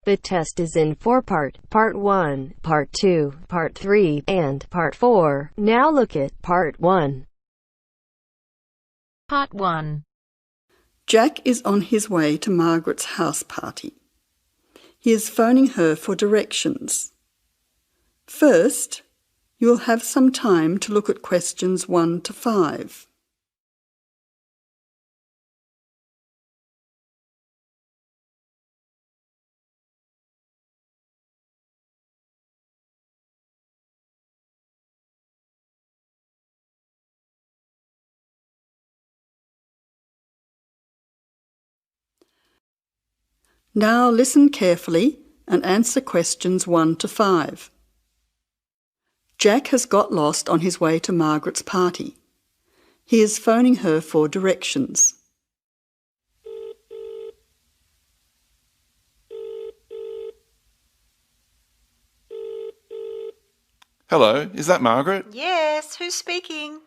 The test is in 4 parts: Part 1, Part 2, Part 3, and Part 4. Now look at Part 1. Part 1. Jack is on his way to Margaret's house party. He is phoning her for directions. First, you will have some time to look at questions 1 to 5. Now listen carefully and answer questions 1 to 5. Jack has got lost on his way to Margaret's party. He is phoning her for directions. Hello, is that Margaret? Yes, who's speaking?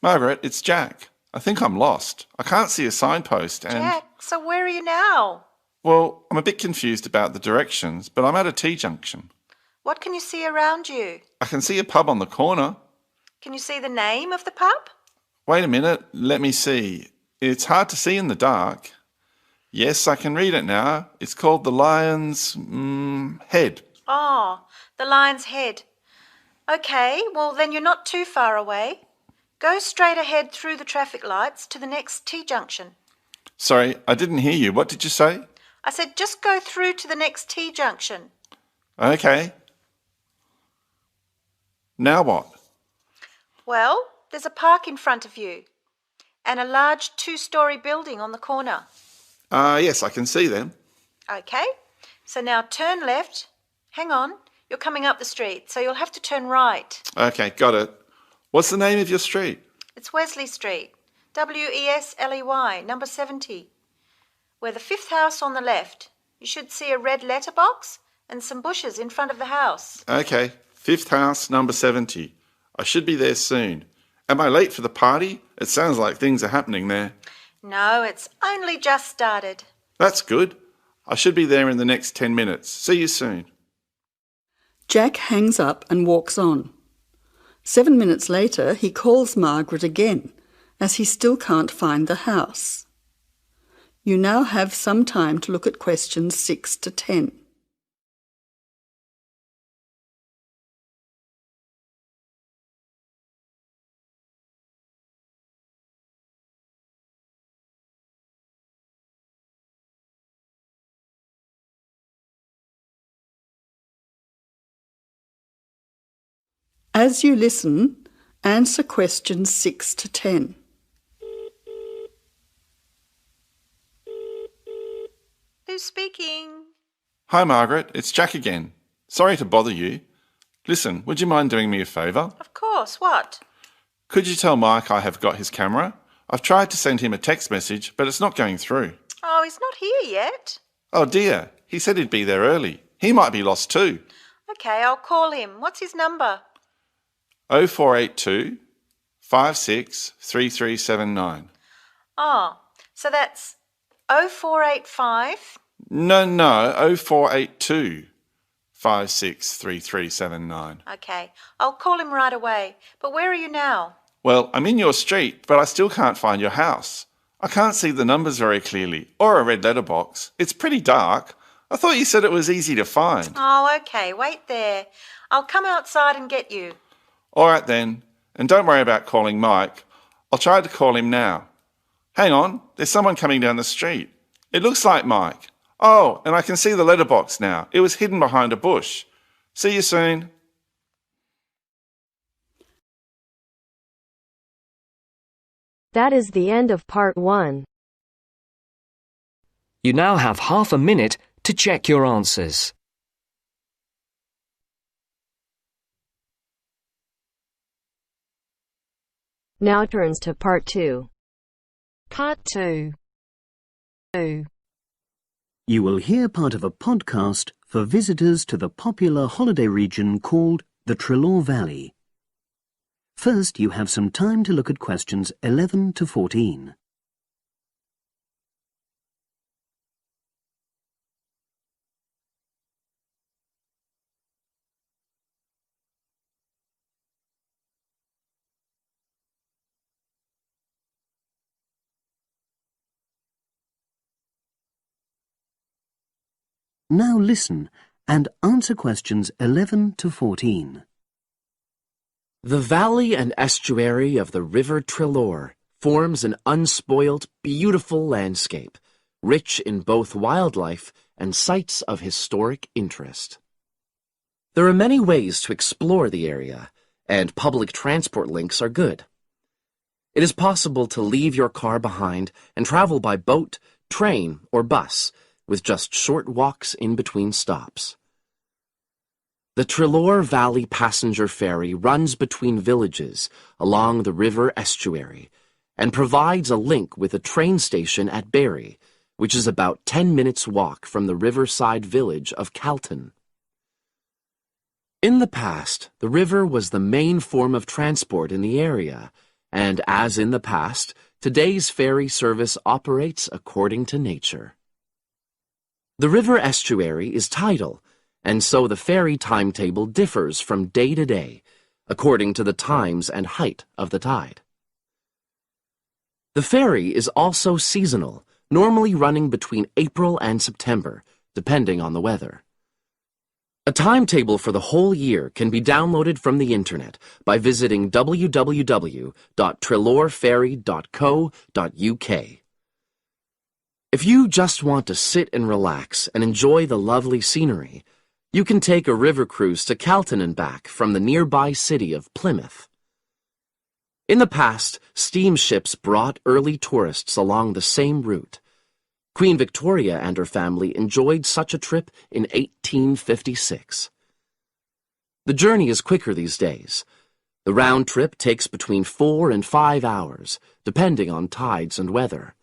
Margaret, it's Jack. I think I'm lost. I can't see a signpost and... Jack, so where are you now? Well, I'm a bit confused about the directions, but I'm at a T-junction. What can you see around you? I can see a pub on the corner. Can you see the name of the pub? Wait a minute, let me see. It's hard to see in the dark. Yes, I can read it now. It's called the Lion's Head. Oh, the Lion's Head. Okay, well then you're not too far away. Go straight ahead through the traffic lights to the next T-junction. Sorry, I didn't hear you. What did you say? I said just go through to the next T-junction. Okay. Now what? Well, there's a park in front of you and a large 2-storey building on the corner. Yes, I can see them. Okay, so now turn left. Hang on, you're coming up the street, so you'll have to turn right. Okay, got it. What's the name of your street? It's Wesley Street, Wesley, number 70. We're the 5th house on the left. You should see a red letterbox and some bushes in front of the house. Okay, 5th house, number 70. I should be there soon. Am I late for the party? It sounds like things are happening there. No, it's only just started. That's good. I should be there in the next 10 minutes. See you soon. Jack hangs up and walks on. 7 minutes later, he calls Margaret again, as he still can't find the house. You now have some time to look at questions 6 to 10. As you listen, answer questions 6 to 10. Who's speaking? Hi, Margaret. It's Jack again. Sorry to bother you. Listen, would you mind doing me a favour? Of course, what? Could you tell Mike I have got his camera? I've tried to send him a text message, but it's not going through. Oh, he's not here yet. Oh dear, he said he'd be there early. He might be lost too. Okay, I'll call him. What's his number? 0482 56 3379. Oh, so that's 0485. No, 0482 56 3379. Okay, I'll call him right away. But where are you now? Well, I'm in your street, but I still can't find your house. I can't see the numbers very clearly, or a red letterbox. It's pretty dark. I thought you said it was easy to find. Oh, okay, wait there. I'll come outside and get you. All right then, and don't worry about calling Mike. I'll try to call him now. Hang on, there's someone coming down the street. It looks like Mike. Oh, and I can see the letterbox now. It was hidden behind a bush. See you soon. That is the end of Part 1. You now have half a minute to check your answers. Now turns to Part 2. Part 2. You will hear part of a podcast for visitors to the popular holiday region called the Trello Valley. First, you have some time to look at questions 11 to 14. Now listen and answer questions 11 to 14. The valley and estuary of the River Trello forms an unspoilt, beautiful landscape, rich in both wildlife and sites of historic interest. There are many ways to explore the area, and public transport links are good. It is possible to leave your car behind and travel by boat, train, or bus, with just short walks in between stops. The Trello Valley passenger ferry runs between villages along the river estuary and provides a link with a train station at Ferry, which is about 10 minutes' walk from the riverside village of Canton. In the past, the river was the main form of transport in the area, and as in the past, today's ferry service operates according to nature. The river estuary is tidal, and so the ferry timetable differs from day to day, according to the times and height of the tide. The ferry is also seasonal, normally running between April and September, depending on the weather. A timetable for the whole year can be downloaded from the internet by visiting www.trelloferry.co.uk. If you just want to sit and relax and enjoy the lovely scenery, you can take a river cruise to Canton and back from the nearby city of Plymouth. In the past, steamships brought early tourists along the same route. Queen Victoria and her family enjoyed such a trip in 1856. The journey is quicker these days. The round trip takes between 4 and 5 hours, depending on tides and weather.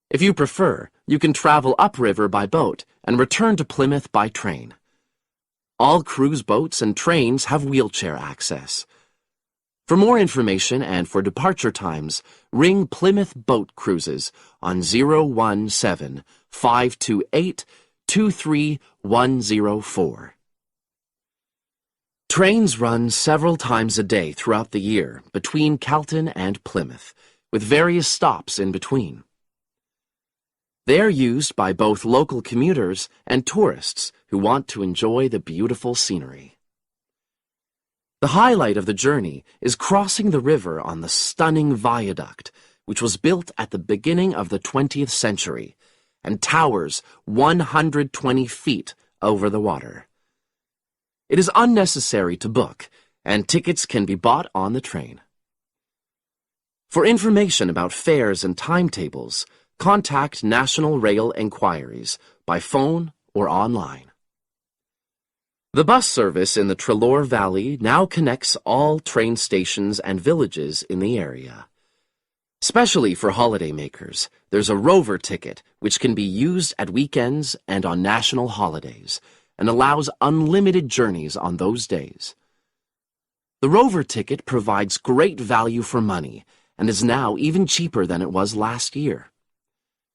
If you prefer, you can travel upriver by boat and return to Plymouth by train. All cruise boats and trains have wheelchair access. For more information and for departure times, ring Plymouth Boat Cruises on 017-528-23104. Trains run several times a day throughout the year between Canton and Plymouth, with various stops in between. They are used by both local commuters and tourists who want to enjoy the beautiful scenery. The highlight of the journey is crossing the river on the stunning viaduct, which was built at the beginning of the 20th century and towers 120 feet over the water. It is unnecessary to book, and tickets can be bought on the train. For information about fares and timetables, contact National Rail Enquiries by phone or online. The bus service in the Trello Valley now connects all train stations and villages in the area. Especially for holidaymakers, there's a Rover ticket which can be used at weekends and on national holidays and allows unlimited journeys on those days. The Rover ticket provides great value for money and is now even cheaper than it was last year.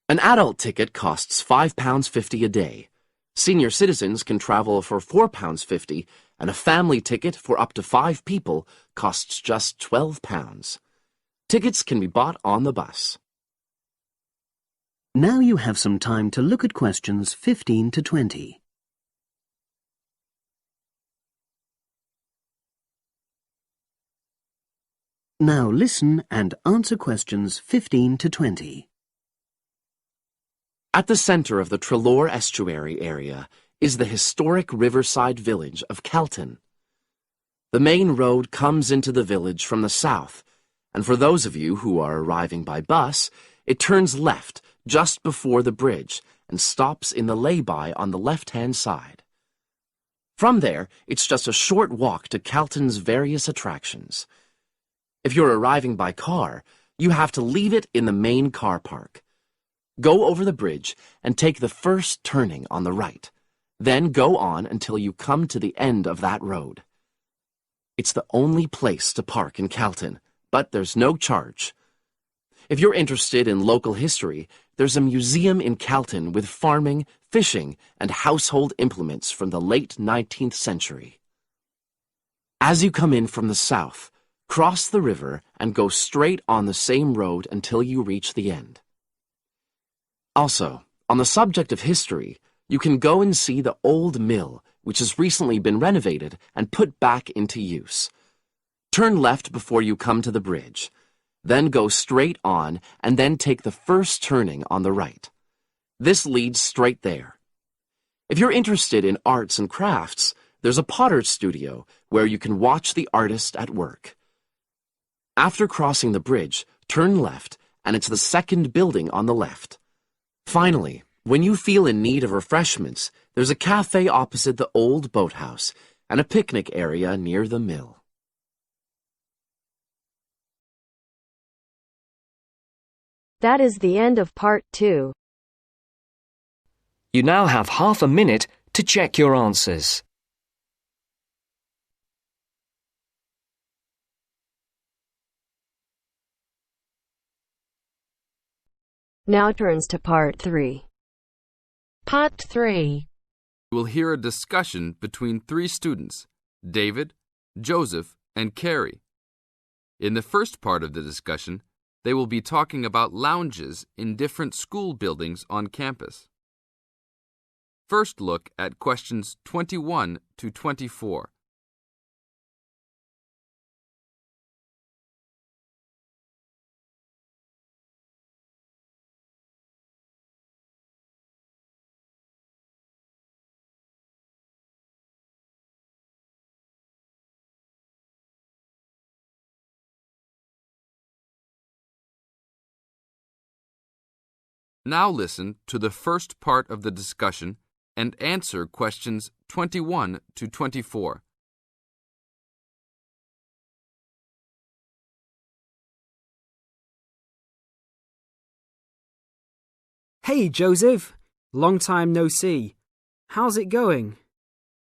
An adult ticket costs £5.50 a day. Senior citizens can travel for £4.50, and a family ticket for up to 5 people costs just £12. Tickets can be bought on the bus. Now you have some time to look at questions 15 to 20. Now listen and answer questions 15 to 20. At the center of the Trello estuary area is the historic riverside village of Canton. The main road comes into the village from the south, and for those of you who are arriving by bus, it turns left just before the bridge and stops in the lay-by on the left-hand side. From there, it's just a short walk to Canton's various attractions. If you're arriving by car, you have to leave it in the main car park. Go over the bridge and take the first turning on the right. Then go on until you come to the end of that road. It's the only place to park in Canton, but there's no charge. If you're interested in local history, there's a museum in Canton with farming, fishing, and household implements from the late 19th century. As you come in from the south, cross the river and go straight on the same road until you reach the end. Also, on the subject of history, you can go and see the old mill, which has recently been renovated and put back into use. Turn left before you come to the bridge. Then go straight on and then take the first turning on the right. This leads straight there. If you're interested in arts and crafts, there's a potter's studio where you can watch the artist at work. After crossing the bridge, turn left and it's the second building on the left. Finally, when you feel in need of refreshments, there's a cafe opposite the old boathouse and a picnic area near the mill. That is the end of part 2. You now have half a minute to check your answers. Now turns to part 3. Part 3. You will hear a discussion between 3 students, David, Joseph, and Carrie. In the first part of the discussion, they will be talking about lounges in different school buildings on campus. First look at questions 21 to 24. Now listen to the first part of the discussion and answer questions 21 to 24. Hey, Joseph. Long time no see. How's it going?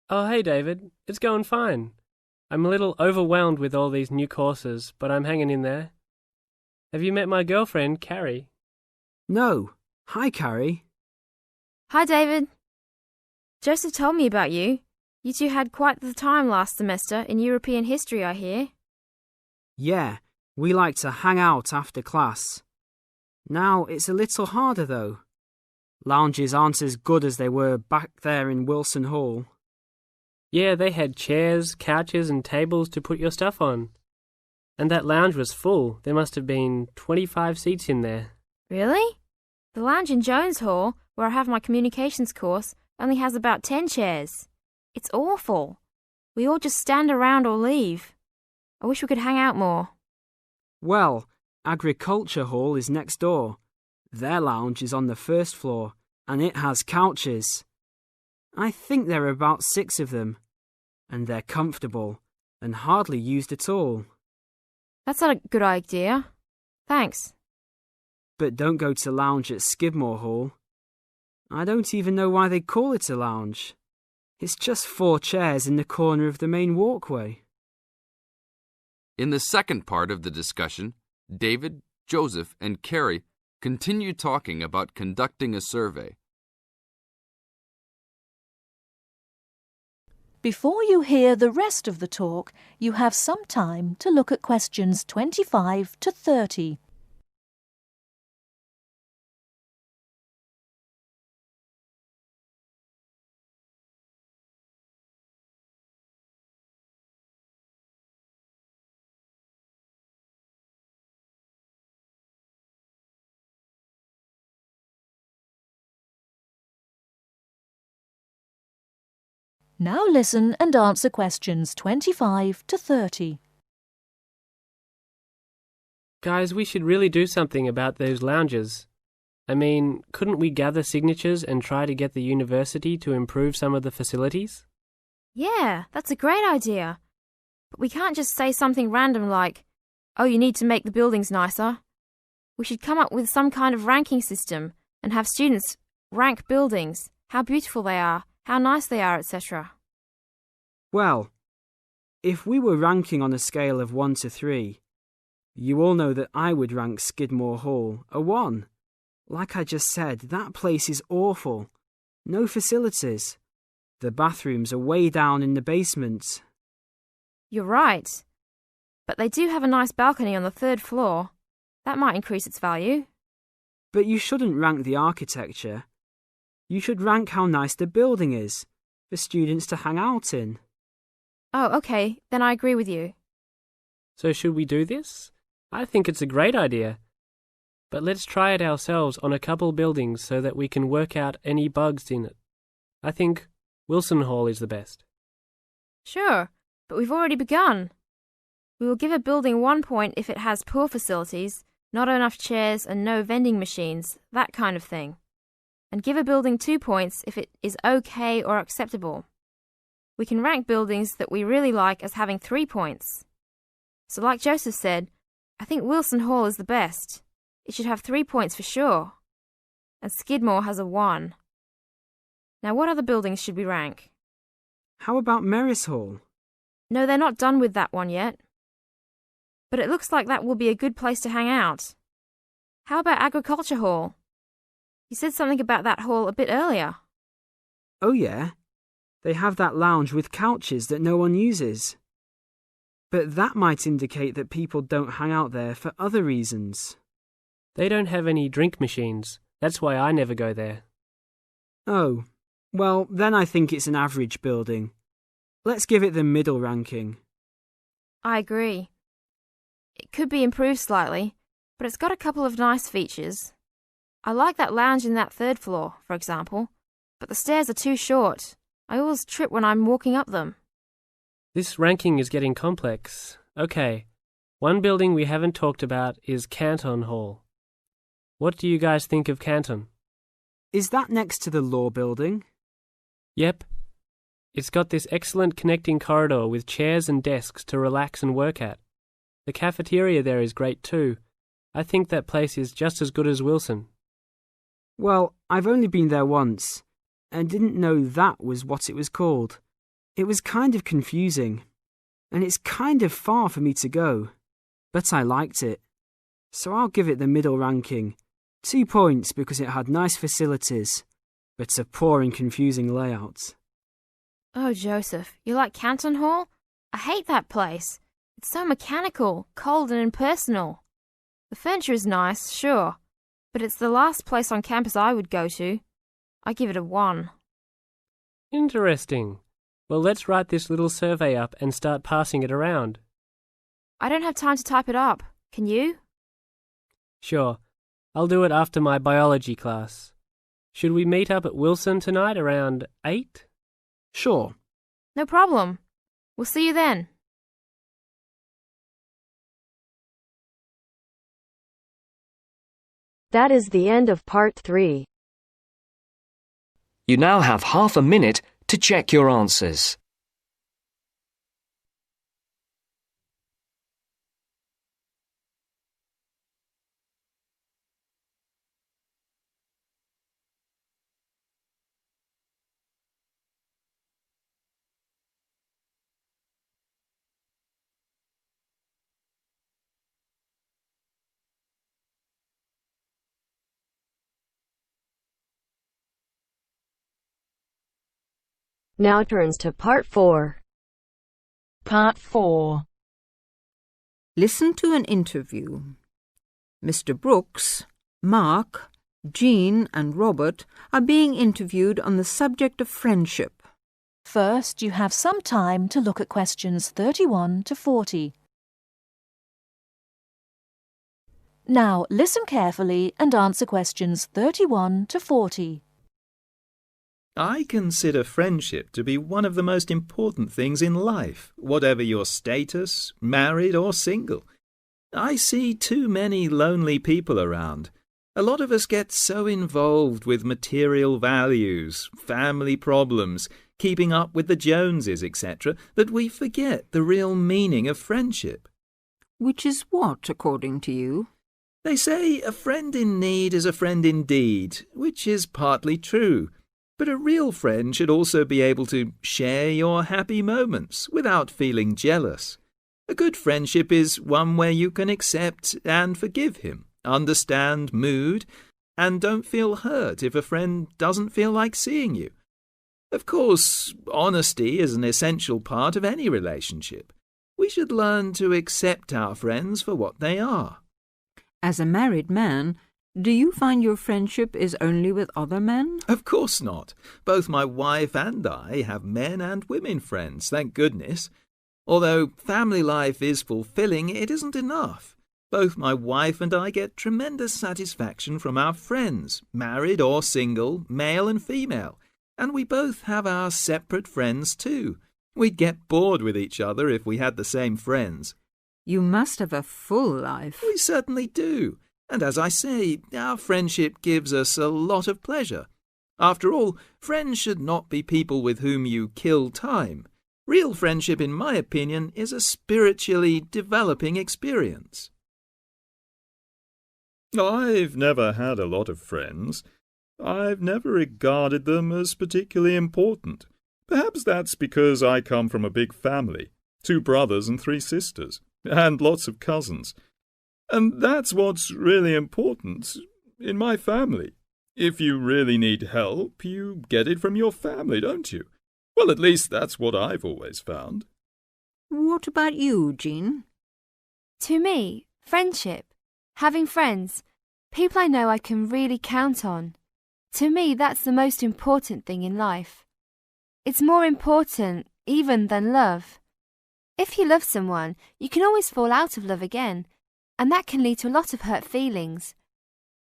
Oh, hey, David. It's going fine. I'm a little overwhelmed with all these new courses, but I'm hanging in there. Have you met my girlfriend, Carrie? No. Hi, Carrie. Hi, David. Joseph told me about you. You two had quite the time last semester in European history, I hear. Yeah, we like to hang out after class. Now it's a little harder, though. Lounges aren't as good as they were back there in Wilson Hall. Yeah, they had chairs, couches, and tables to put your stuff on. And that lounge was full. There must have been 25 seats in there. Really? The lounge in Jones Hall, where I have my communications course, only has about 10 chairs. It's awful. We all just stand around or leave. I wish we could hang out more. Well, Agriculture Hall is next door. Their lounge is on the first floor, and it has couches. I think there are about 6 of them, and they're comfortable and hardly used at all. That's not a good idea. Thanks. But don't go to lounge at Skidmore Hall. I don't even know why they call it a lounge. It's just 4 chairs in the corner of the main walkway. In the second part of the discussion, David, Joseph, and Carrie continue talking about conducting a survey. Before you hear the rest of the talk, you have some time to look at questions 25 to 30. Now listen and answer questions 25 to 30. Guys, we should really do something about those lounges. I mean, couldn't we gather signatures and try to get the university to improve some of the facilities? Yeah, that's a great idea. But we can't just say something random like, oh, you need to make the buildings nicer. We should come up with some kind of ranking system and have students rank buildings, how beautiful they are, how nice they are, etc. Well, if we were ranking on a scale of 1 to 3, you all know that I would rank Skidmore Hall a 1. Like I just said, that place is awful. No facilities. The bathrooms are way down in the basement. You're right. But they do have a nice balcony on the 3rd floor. That might increase its value. But you shouldn't rank the architecture. You should rank how nice the building is for students to hang out in. Oh, okay, then I agree with you. So should we do this? I think it's a great idea. But let's try it ourselves on a couple buildings so that we can work out any bugs in it. I think Wilson Hall is the best. Sure, but we've already begun. We will give a building 1 point if it has poor facilities, not enough chairs and no vending machines, that kind of thing. And give a building 2 points if it is okay or acceptable. We can rank buildings that we really like as having 3 points. So like Joseph said, I think Wilson Hall is the best. It should have 3 points for sure. And Skidmore has a 1. Now what other buildings should we rank? How about Merris Hall? No, they're not done with that one yet. But it looks like that will be a good place to hang out. How about Agriculture Hall? You said something about that hall a bit earlier. Oh yeah, they have that lounge with couches that no one uses. But that might indicate that people don't hang out there for other reasons. They don't have any drink machines. That's why I never go there. Oh, well, then I think it's an average building. Let's give it the middle ranking. I agree. It could be improved slightly, but it's got a couple of nice features. I like that lounge in that 3rd floor, for example, but the stairs are too short. I always trip when I'm walking up them. This ranking is getting complex. Okay, one building we haven't talked about is Canton Hall. What do you guys think of Canton? Is that next to the law building? Yep. It's got this excellent connecting corridor with chairs and desks to relax and work at. The cafeteria there is great too. I think that place is just as good as Wilson. Well, I've only been there once, and didn't know that was what it was called. It was kind of confusing, and it's kind of far for me to go, but I liked it. So I'll give it the middle ranking. 2 points because it had nice facilities, but a poor and confusing layout. Oh, Joseph, you like Canton Hall? I hate that place. It's so mechanical, cold and impersonal. The furniture is nice, sure, but it's the last place on campus I would go to. I give it a 1. Interesting. Well, let's write this little survey up and start passing it around. I don't have time to type it up. Can you? Sure. I'll do it after my biology class. Should we meet up at Wilson tonight around 8? Sure. No problem. We'll see you then. That is the end of part 3. You now have half a minute to check your answers. Now turns to part 4. Part 4. Listen to an interview. Mr. Brooks, Mark, Jean and Robert are being interviewed on the subject of friendship. First, you have some time to look at questions 31 to 40. Now, listen carefully and answer questions 31 to 40. I consider friendship to be one of the most important things in life, whatever your status, married or single. I see too many lonely people around. A lot of us get so involved with material values, family problems, keeping up with the Joneses, etc., that we forget the real meaning of friendship. Which is what, according to you? They say a friend in need is a friend indeed, which is partly true. But a real friend should also be able to share your happy moments without feeling jealous. A good friendship is one where you can accept and forgive him, understand mood, and don't feel hurt if a friend doesn't feel like seeing you. Of course, honesty is an essential part of any relationship. We should learn to accept our friends for what they are. As a married man, Do you find your friendship is only with other men? Of course not. Both my wife and I have men and women friends, thank goodness. Although family life is fulfilling, it isn't enough. Both my wife and I get tremendous satisfaction from our friends, married or single, male and female. And we both have our separate friends too. We'd get bored with each other if we had the same friends. You must have a full life. We certainly do. And as I say, our friendship gives us a lot of pleasure. After all, friends should not be people with whom you kill time. Real friendship, in my opinion, is a spiritually developing experience. I've never had a lot of friends. I've never regarded them as particularly important. Perhaps that's because I come from a big family, 2 brothers and 3 sisters, and lots of cousins. And that's what's really important in my family. If you really need help, you get it from your family, don't you? Well, at least that's what I've always found. What about you, Jean? To me, friendship, having friends, people I know I can really count on. To me, that's the most important thing in life. It's more important even than love. If you love someone, you can always fall out of love again, and that can lead to a lot of hurt feelings,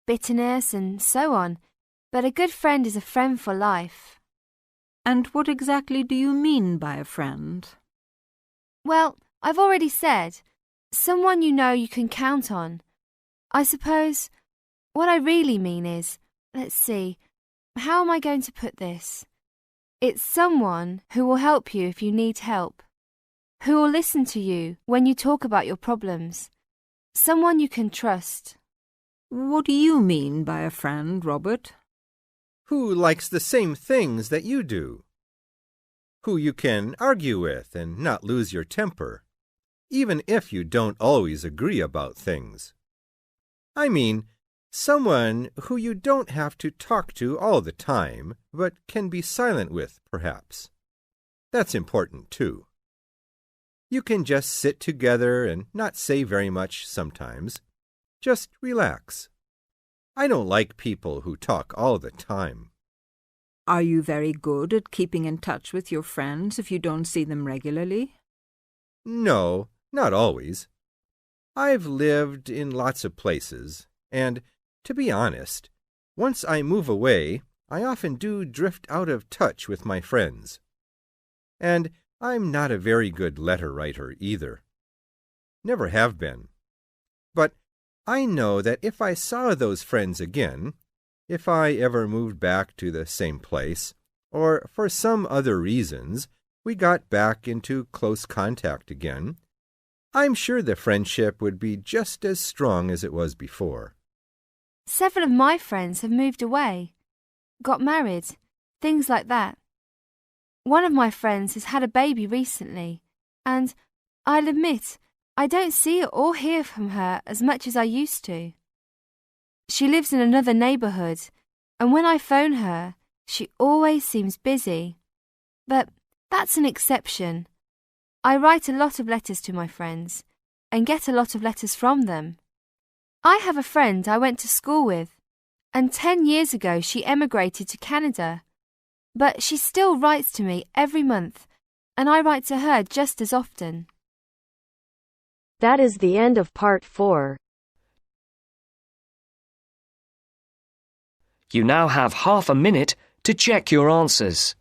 bitterness and so on. But a good friend is a friend for life. And what exactly do you mean by a friend? Well, I've already said, someone you know you can count on. I suppose what I really mean is, let's see, how am I going to put this? It's someone who will help you if you need help, who will listen to you when you talk about your problems, someone you can trust. What do you mean by a friend, Robert? Who likes the same things that you do. Who you can argue with and not lose your temper, even if you don't always agree about things. I mean, someone who you don't have to talk to all the time, but can be silent with, perhaps. That's important, too. You can just sit together and not say very much sometimes. Just relax. I don't like people who talk all the time. Are you very good at keeping in touch with your friends if you don't see them regularly? No, not always. I've lived in lots of places, and, to be honest, once I move away, I often do drift out of touch with my friends. And I'm not a very good letter writer either. Never have been. But I know that if I saw those friends again, if I ever moved back to the same place, or for some other reasons we got back into close contact again, I'm sure the friendship would be just as strong as it was before. Several of my friends have moved away, got married, things like that. One of my friends has had a baby recently, and I'll admit, I don't see or hear from her as much as I used to. She lives in another neighbourhood, and when I phone her, she always seems busy. But that's an exception. I write a lot of letters to my friends, and get a lot of letters from them. I have a friend I went to school with, and 10 years ago she emigrated to Canada. But she still writes to me every month, and I write to her just as often. That is the end of part 4. You now have half a minute to check your answers.